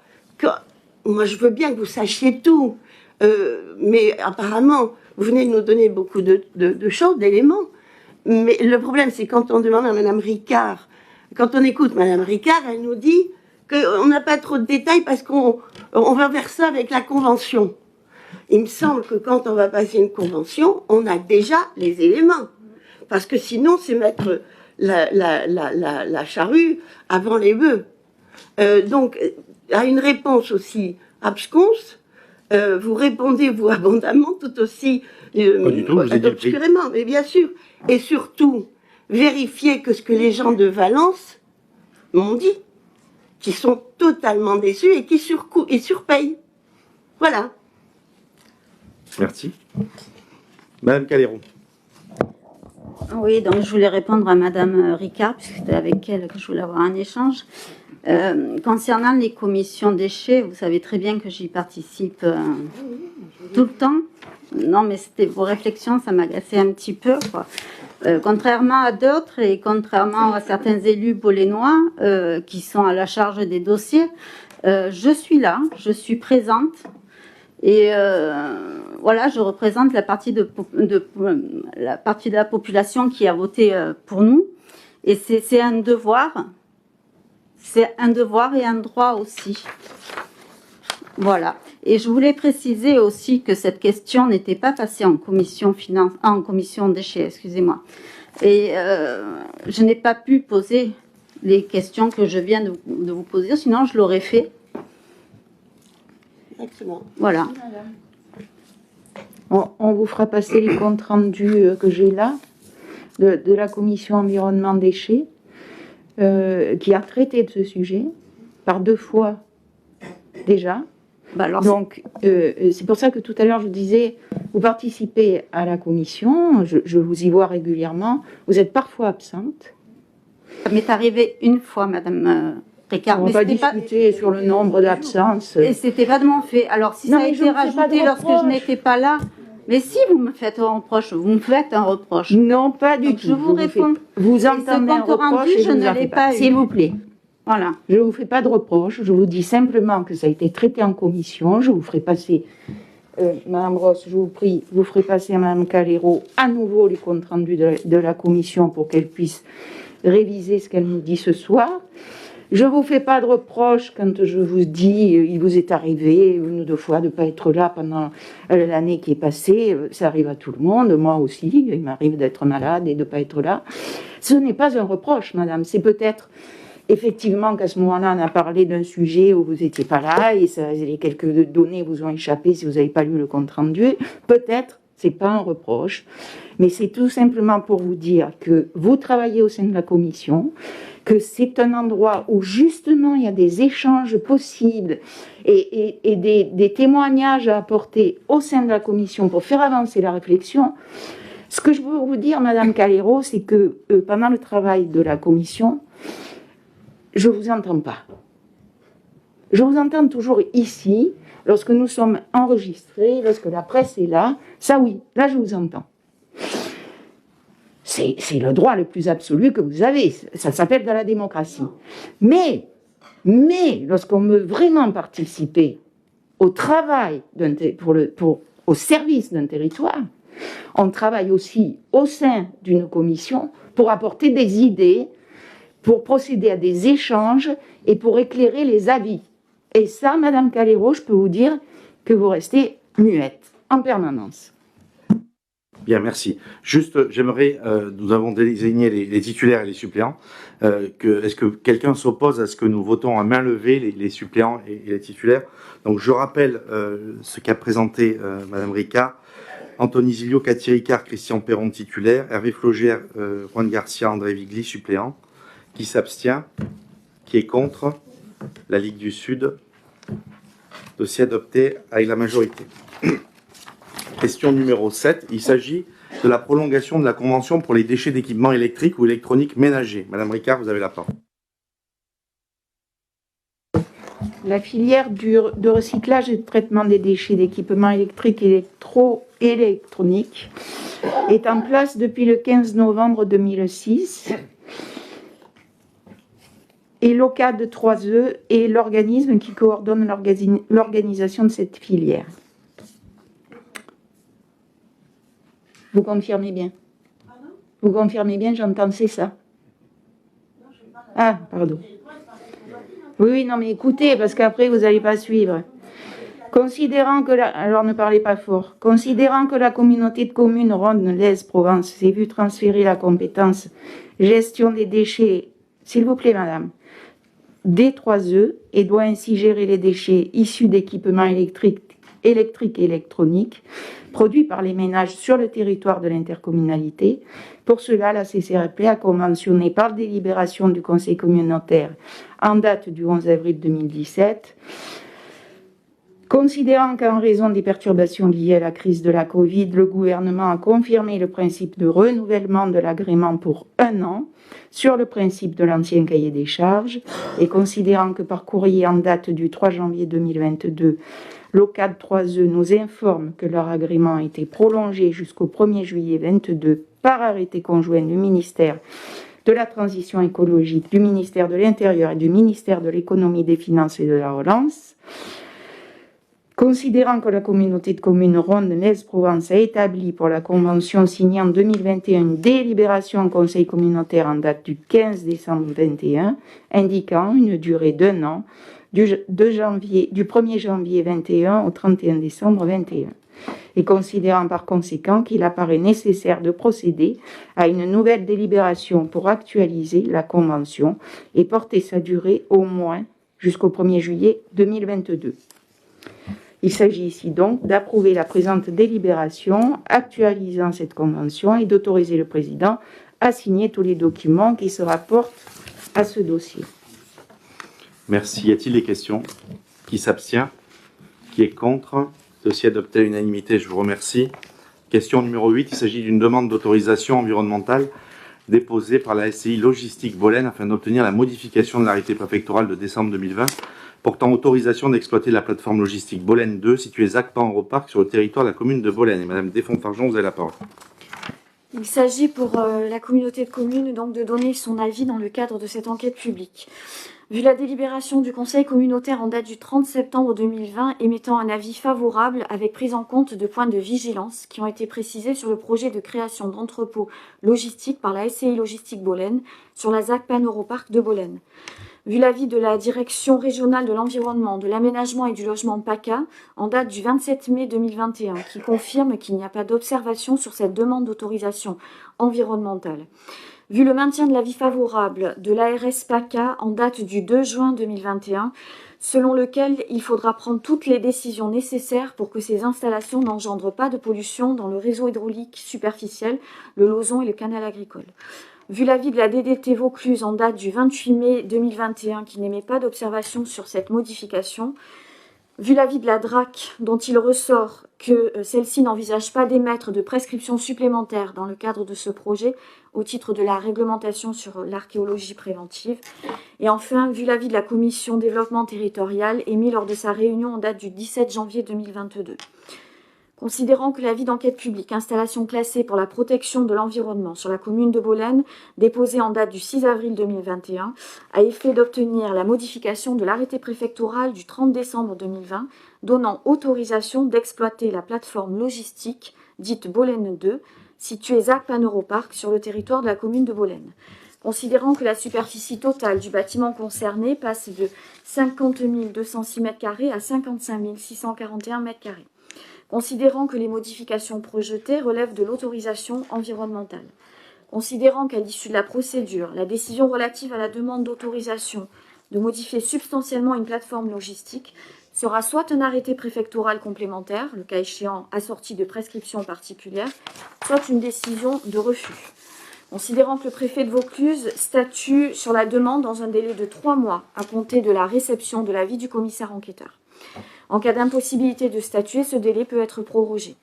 moi je veux bien que vous sachiez tout, mais apparemment, vous venez de nous donner beaucoup de choses, d'éléments. Mais le problème, c'est quand on demande à madame Ricard, quand on écoute madame Ricard, elle nous dit qu'on n'a pas trop de détails parce qu'on va vers ça avec la convention. Il me semble que quand on va passer une convention, on a déjà les éléments. Parce que sinon, c'est mettre la charrue avant les bœufs. Donc, à une réponse aussi absconse, vous répondez, vous, abondamment, tout aussi Pas du tout, je vous ai dit le prix. obscurément, mais bien sûr. Et surtout, vérifiez que ce que les gens de Valence m'ont dit, qui sont totalement déçus et qui surpayent. Voilà. Merci. Madame Caléron. Oui, donc je voulais répondre à madame Ricard, puisque c'était avec elle que je voulais avoir un échange. Concernant les commissions déchets, vous savez très bien que j'y participe tout le temps. Non, mais c'était vos réflexions, ça m'agaçait un petit peu, quoi. Contrairement à d'autres et contrairement à certains élus bolénois qui sont à la charge des dossiers, je suis là, je suis présente et voilà, je représente la partie de la population qui a voté pour nous et c'est un devoir et un droit aussi. Voilà. Et je voulais préciser aussi que cette question n'était pas passée en commission déchets, excusez-moi. Et je n'ai pas pu poser les questions que je viens de vous poser, sinon je l'aurais fait. Exactement. Voilà. On vous fera passer les comptes rendus que j'ai là, de la commission environnement déchets, qui a traité de ce sujet par 2 fois déjà. Bah alors, donc, c'est pour ça que tout à l'heure, je vous disais, vous participez à la commission, je vous y vois régulièrement, vous êtes parfois absente. ça m'est arrivé une fois, madame Ricard. On ne va pas discuter sur le nombre d'absences. Et c'était pas de mon fait. Alors, si Non, ça a mais je été vous fais pas de rajouté lorsque reproche. je n'étais pas là, mais si vous me faites un reproche, vous me faites un reproche. Non, pas du Donc, tout. je vous réponds. Vous Et entendez ce un compte rendu, reproche et je vous ne en l'ai faites pas eu. S'il vous plaît. Voilà. Je ne vous fais pas de reproche, je vous dis simplement que ça a été traité en commission, je vous ferai passer, Madame Ross, je vous prie, vous ferez passer à Madame Calero à nouveau les comptes rendus de la commission pour qu'elle puisse réviser ce qu'elle nous dit ce soir. Je ne vous fais pas de reproche quand je vous dis il vous est arrivé une ou deux fois de ne pas être là pendant l'année qui est passée. Ça arrive à tout le monde, moi aussi. Il m'arrive d'être malade et de ne pas être là. Ce n'est pas un reproche, madame. C'est peut-être effectivement qu'à ce moment-là, on a parlé d'un sujet où vous n'étiez pas là et les quelques données vous ont échappé si vous n'avez pas lu le compte-rendu. Peut-être, ce n'est pas un reproche, mais c'est tout simplement pour vous dire que vous travaillez au sein de la commission, que c'est un endroit où justement il y a des échanges possibles et des témoignages à apporter au sein de la commission pour faire avancer la réflexion. Ce que je veux vous dire, Madame Calero, c'est que pendant le travail de la commission, je ne vous entends pas. Je vous entends toujours ici, lorsque nous sommes enregistrés, lorsque la presse est là. Ça oui, là je vous entends. C'est le droit le plus absolu que vous avez. Ça s'appelle de la démocratie. Mais lorsqu'on veut vraiment participer au travail, au service d'un territoire, on travaille aussi au sein d'une commission pour apporter des idées, pour procéder à des échanges et pour éclairer les avis. Et ça, Madame Calero, je peux vous dire que vous restez muette en permanence. Bien, merci. Juste, j'aimerais, nous avons désigné les titulaires et les suppléants. Est-ce que quelqu'un s'oppose à ce que nous votons à main levée les suppléants et les titulaires? Donc, je rappelle ce qu'a présenté Madame Ricard. Anthony Zilio, Cathy Ricard, Christian Perron, titulaire. Hervé Flogère, Juan Garcia, André Vigli, suppléant. Qui s'abstient? Qui est contre? La Ligue du Sud. Dossier adopté avec la majorité. Question numéro 7. Il s'agit de la prolongation de la convention pour les déchets d'équipements électriques ou électroniques ménagers. Madame Ricard, vous avez la parole. La filière de recyclage et de traitement des déchets d'équipements électriques et électroniques est en place depuis le 15 novembre 2006. Et l'OCAD 3E est l'organisme qui coordonne l'organisation de cette filière. Vous confirmez bien? Vous confirmez bien, j'entends, c'est ça? Ah, pardon. Oui, non, mais écoutez, parce qu'après, vous n'allez pas suivre. Considérant que alors ne parlez pas fort. Considérant que la communauté de communes Rhône-Lez-Provence s'est vue transférer la compétence gestion des déchets, s'il vous plaît, madame, D3E, et doit ainsi gérer les déchets issus d'équipements électriques et électroniques produits par les ménages sur le territoire de l'intercommunalité. Pour cela, la CCRP a conventionné par délibération du Conseil communautaire en date du 11 avril 2017. Considérant qu'en raison des perturbations liées à la crise de la Covid, le gouvernement a confirmé le principe de renouvellement de l'agrément pour 1 an sur le principe de l'ancien cahier des charges, et considérant que par courrier en date du 3 janvier 2022, l'OCAD 3E nous informe que leur agrément a été prolongé jusqu'au 1er juillet 2022 par arrêté conjoint du ministère de la Transition écologique, du ministère de l'Intérieur et du ministère de l'Économie, des Finances et de la Relance. Considérant que la communauté de communes Rhône-Lez-Provence a établi pour la convention signée en 2021 une délibération au Conseil communautaire en date du 15 décembre 2021, indiquant une durée d'1 an du 1er janvier 2021 au 31 décembre 2021. Et considérant par conséquent qu'il apparaît nécessaire de procéder à une nouvelle délibération pour actualiser la convention et porter sa durée au moins jusqu'au 1er juillet 2022. Il s'agit ici donc d'approuver la présente délibération actualisant cette convention et d'autoriser le président à signer tous les documents qui se rapportent à ce dossier. Merci. Y a-t-il des questions? Qui s'abstient? Qui est contre? Dossier adopté à l'unanimité, je vous remercie. Question numéro 8. Il s'agit d'une demande d'autorisation environnementale déposée par la SCI Logistique Bolène afin d'obtenir la modification de l'arrêté préfectoral de décembre 2020 portant autorisation d'exploiter la plateforme logistique Bolène 2 située Zacpan Europark sur le territoire de la commune de Bolène. Et Madame Desfonds-Fargeon, vous avez la parole. Il s'agit pour la communauté de communes donc de donner son avis dans le cadre de cette enquête publique. Vu la délibération du Conseil communautaire en date du 30 septembre 2020 émettant un avis favorable avec prise en compte de points de vigilance qui ont été précisés sur le projet de création d'entrepôts logistiques par la SCI Logistique Bolène sur la Zacpan Europark de Bolène. Vu l'avis de la Direction régionale de l'environnement, de l'aménagement et du logement PACA, en date du 27 mai 2021, qui confirme qu'il n'y a pas d'observation sur cette demande d'autorisation environnementale. Vu le maintien de l'avis favorable de l'ARS PACA en date du 2 juin 2021, selon lequel il faudra prendre toutes les décisions nécessaires pour que ces installations n'engendrent pas de pollution dans le réseau hydraulique superficiel, le Lauzon et le canal agricole. Vu l'avis de la DDT Vaucluse en date du 28 mai 2021 qui n'émet pas d'observation sur cette modification, vu l'avis de la DRAC dont il ressort que celle-ci n'envisage pas d'émettre de prescriptions supplémentaires dans le cadre de ce projet au titre de la réglementation sur l'archéologie préventive, et enfin vu l'avis de la Commission développement territorial émis lors de sa réunion en date du 17 janvier 2022. Considérant que l'avis d'enquête publique installation classée pour la protection de l'environnement sur la commune de Bolène, déposé en date du 6 avril 2021, a effet d'obtenir la modification de l'arrêté préfectoral du 30 décembre 2020, donnant autorisation d'exploiter la plateforme logistique dite Bolène 2, située ZAC Paneuroparc sur le territoire de la commune de Bolène. Considérant que la superficie totale du bâtiment concerné passe de 50 206 m² à 55 641 m². Considérant que les modifications projetées relèvent de l'autorisation environnementale. Considérant qu'à l'issue de la procédure, la décision relative à la demande d'autorisation de modifier substantiellement une plateforme logistique sera soit un arrêté préfectoral complémentaire, le cas échéant assorti de prescriptions particulières, soit une décision de refus. Considérant que le préfet de Vaucluse statue sur la demande dans un délai de 3 mois à compter de la réception de l'avis du commissaire enquêteur. En cas d'impossibilité de statuer, ce délai peut être prorogé.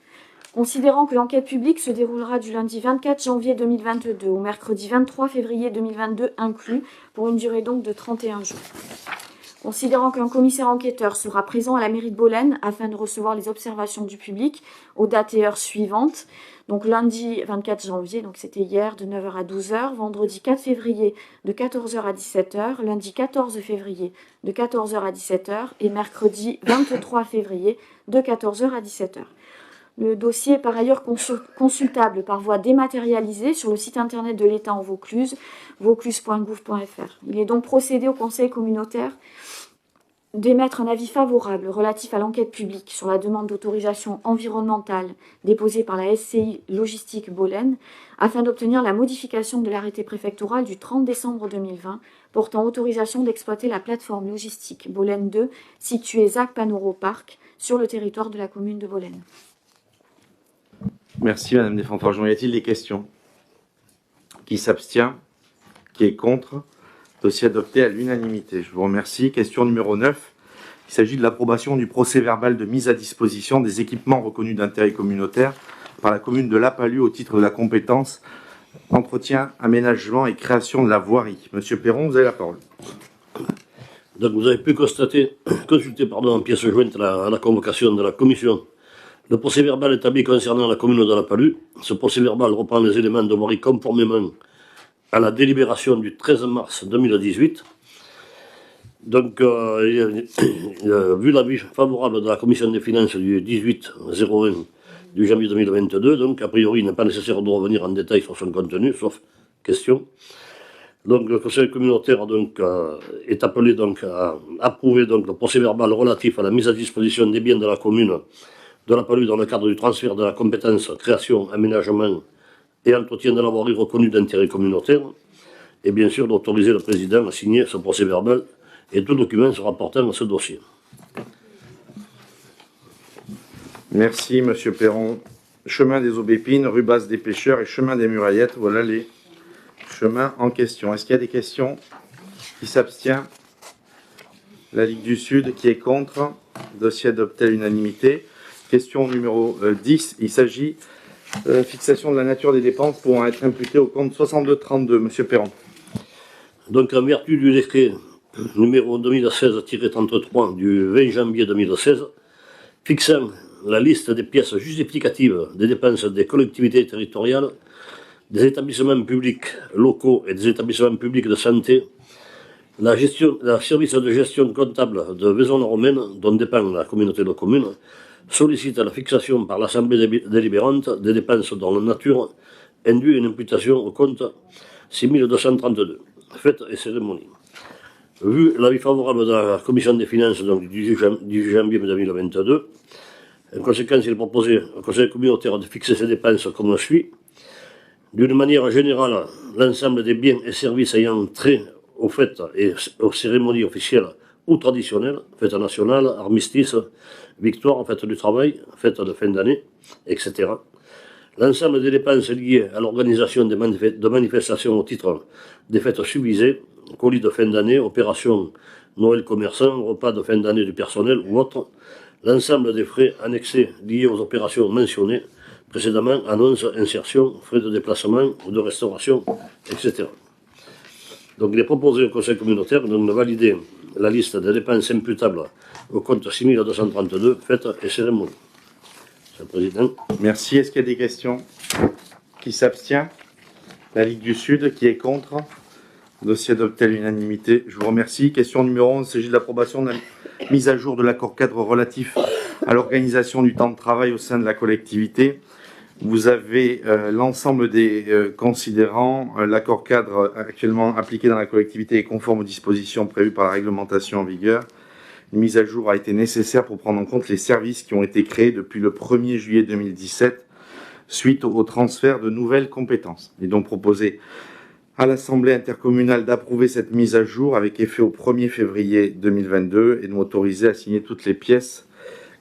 Considérant que l'enquête publique se déroulera du lundi 24 janvier 2022 au mercredi 23 février 2022 inclus, pour une durée donc de 31 jours. Considérant qu'un commissaire enquêteur sera présent à la mairie de Bolène afin de recevoir les observations du public aux dates et heures suivantes, donc lundi 24 janvier, donc c'était hier, de 9h à 12h, vendredi 4 février de 14h à 17h, lundi 14 février de 14h à 17h et mercredi 23 février de 14h à 17h. Le dossier est par ailleurs consultable par voie dématérialisée sur le site internet de l'État en Vaucluse, vaucluse.gouv.fr. Il est donc procédé au conseil communautaire d'émettre un avis favorable relatif à l'enquête publique sur la demande d'autorisation environnementale déposée par la SCI Logistique Bolène afin d'obtenir la modification de l'arrêté préfectoral du 30 décembre 2020 portant autorisation d'exploiter la plateforme logistique Bolène 2 située ZAC Paneuroparc sur le territoire de la commune de Bolène. Merci Madame Desfonds-Fargeon. Y a-t-il des questions? Qui s'abstient? Qui est contre? Dossier adopté à l'unanimité. Je vous remercie. Question numéro 9. Il s'agit de l'approbation du procès-verbal de mise à disposition des équipements reconnus d'intérêt communautaire par la commune de Lapalus au titre de la compétence entretien, aménagement et création de la voirie. Monsieur Perron, vous avez la parole. Donc vous avez pu consulter en pièce jointe à la convocation de la commission le procès-verbal établi concernant la commune de Lapalus. Ce procès-verbal reprend les éléments de voirie conformément à la délibération du 13 mars 2018. Donc, vu l'avis favorable de la commission des finances du 18-01 du janvier 2022, donc a priori il n'est pas nécessaire de revenir en détail sur son contenu, sauf question. Donc le conseil communautaire donc, est appelé donc, à approuver donc, le procès-verbal relatif à la mise à disposition des biens de la commune de Lapalus dans le cadre du transfert de la compétence création, aménagement et entretien de la voirie reconnue d'intérêt communautaire, et bien sûr d'autoriser le président à signer ce procès-verbal et tout document se rapportant à ce dossier. Merci Monsieur Perron. Chemin des Aubépines, rue Basse des Pêcheurs et chemin des Muraillettes, voilà les chemins en question. Est-ce qu'il y a des questions? Qui s'abstient? La Ligue du Sud, qui est contre? Dossier adopté à l'unanimité. Question numéro 10, il s'agit de la fixation de la nature des dépenses pouvant être imputées au compte 6232. Monsieur Perron. Donc en vertu du décret numéro 2016-33 du 20 janvier 2016, fixant la liste des pièces justificatives des dépenses des collectivités territoriales, des établissements publics locaux et des établissements publics de santé, la service de gestion comptable de Vaison-la-Romaine, dont dépend la communauté de communes, sollicite la fixation par l'Assemblée délibérante des dépenses dont la nature induit une imputation au compte 6232. Fête et cérémonie. Vu l'avis favorable de la Commission des finances donc, du 18 janvier 2022, en conséquence, il est proposé au Conseil communautaire de fixer ses dépenses comme suit. D'une manière générale, l'ensemble des biens et services ayant trait aux fêtes et aux cérémonies officielles ou traditionnelles, fêtes nationales, armistices, victoires, fêtes du travail, fêtes de fin d'année, etc. L'ensemble des dépenses liées à l'organisation de manifestations au titre des fêtes subvisées, colis de fin d'année, opérations Noël commerçant, repas de fin d'année du personnel ou autres, l'ensemble des frais annexés liés aux opérations mentionnées précédemment, annonces, insertion, frais de déplacement ou de restauration, etc. Donc il est proposé au Conseil communautaire de valider la liste des dépenses imputables au compte 6232, fêtes et cérémonies. Monsieur le Président. Merci. Est-ce qu'il y a des questions? Qui s'abstient? La Ligue du Sud, qui est contre? Dossier adopté à l'unanimité. Je vous remercie. Question numéro 11, il s'agit de l'approbation de la mise à jour de l'accord cadre relatif à l'organisation du temps de travail au sein de la collectivité. Vous avez l'ensemble des considérants. L'accord cadre actuellement appliqué dans la collectivité est conforme aux dispositions prévues par la réglementation en vigueur. Une mise à jour a été nécessaire pour prendre en compte les services qui ont été créés depuis le 1er juillet 2017 suite au transfert de nouvelles compétences. Il est donc proposé à l'Assemblée intercommunale d'approuver cette mise à jour avec effet au 1er février 2022 et de m'autoriser à signer toutes les pièces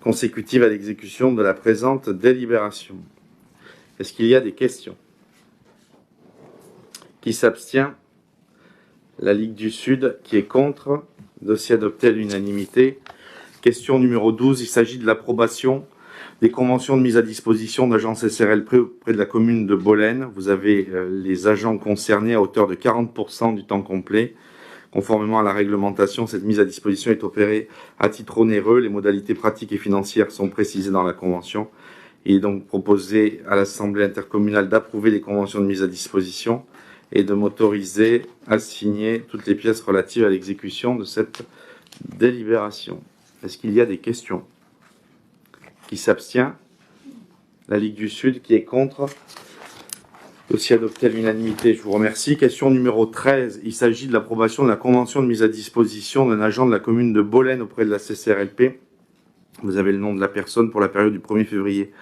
consécutives à l'exécution de la présente délibération. Est-ce qu'il y a des questions? Qui s'abstient? La Ligue du Sud, qui est contre. Dossier adopté à l'unanimité. Question numéro 12, il s'agit de l'approbation des conventions de mise à disposition d'agences SRLP auprès de la commune de Bolène. Vous avez les agents concernés à hauteur de 40% du temps complet. Conformément à la réglementation, cette mise à disposition est opérée à titre onéreux. Les modalités pratiques et financières sont précisées dans la convention. Il est donc proposé à l'Assemblée intercommunale d'approuver les conventions de mise à disposition et de m'autoriser à signer toutes les pièces relatives à l'exécution de cette délibération. Est-ce qu'il y a des questions? Qui s'abstient? La Ligue du Sud, qui est contre. Dossier adopté à l'unanimité, je vous remercie. Question numéro 13, il s'agit de l'approbation de la convention de mise à disposition d'un agent de la commune de Bolène auprès de la CCRLP. Vous avez le nom de la personne pour la période du 1er février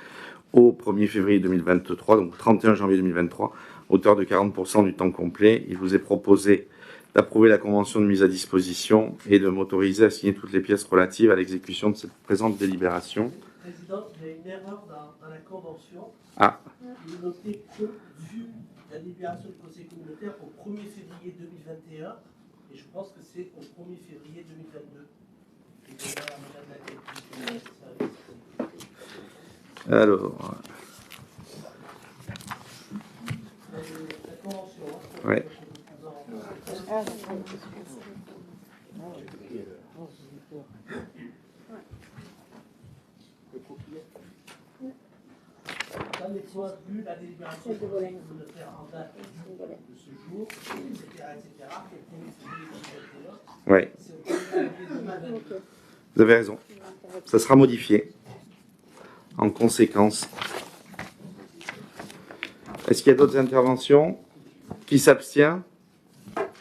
au 1er février 2023, donc 31 janvier 2023, hauteur de 40% du temps complet. Il vous est proposé d'approuver la convention de mise à disposition et de m'autoriser à signer toutes les pièces relatives à l'exécution de cette présente délibération. Président, il y a une erreur dans la convention. Ah. Il est noté que vu la délibération du Conseil communautaire au 1er février 2021, et je pense que c'est au 1er février 2022. Alors. Ouais. Vu la délibération du Conseil communautaire en date de ce jour, etc., ouais. Vous avez raison. Ça sera modifié en conséquence. Est-ce qu'il y a d'autres interventions? Qui s'abstient?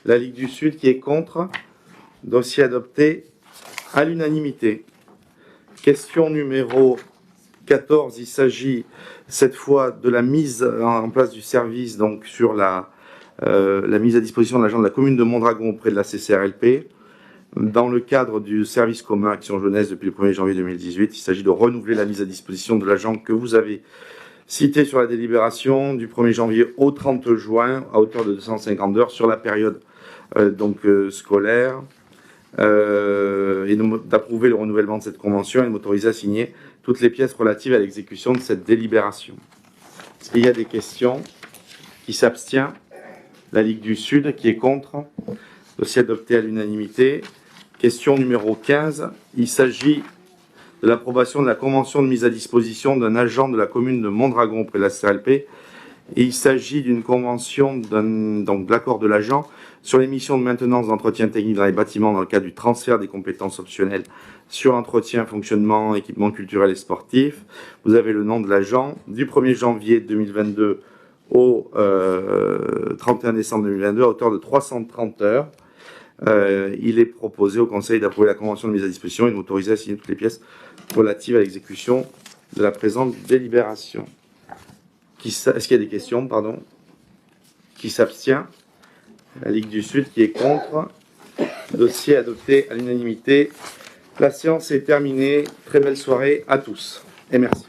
La Ligue du Sud, qui est contre. Dossier adopté à l'unanimité. Question numéro 14, il s'agit cette fois de la mise en place du service donc sur la mise à disposition de l'agent de la commune de Mondragon auprès de la CCRLP. Dans le cadre du service commun Action Jeunesse depuis le 1er janvier 2018, il s'agit de renouveler la mise à disposition de l'agent que vous avez cité sur la délibération du 1er janvier au 30 juin à hauteur de 250 heures sur la période scolaire et d'approuver le renouvellement de cette convention et de m'autoriser à signer toutes les pièces relatives à l'exécution de cette délibération. Est-ce qu'il y a des questions? Qui s'abstient? La Ligue du Sud, qui est contre. Dossier adopté à l'unanimité. Question numéro 15. Il s'agit de l'approbation de la convention de mise à disposition d'un agent de la commune de Mondragon auprès de la CRLP. Et il s'agit d'une convention donc de l'accord de l'agent sur les missions de maintenance d'entretien technique dans les bâtiments dans le cadre du transfert des compétences optionnelles sur entretien, fonctionnement, équipement culturel et sportif. Vous avez le nom de l'agent du 1er janvier 2022 au 31 décembre 2022 à hauteur de 330 heures. Il est proposé au Conseil d'approuver la convention de mise à disposition et de m'autoriser à signer toutes les pièces relatives à l'exécution de la présente délibération. Est-ce qu'il y a des questions, pardon? Qui s'abstient? La Ligue du Sud qui est contre. Dossier adopté à l'unanimité. La séance est terminée. Très belle soirée à tous et merci.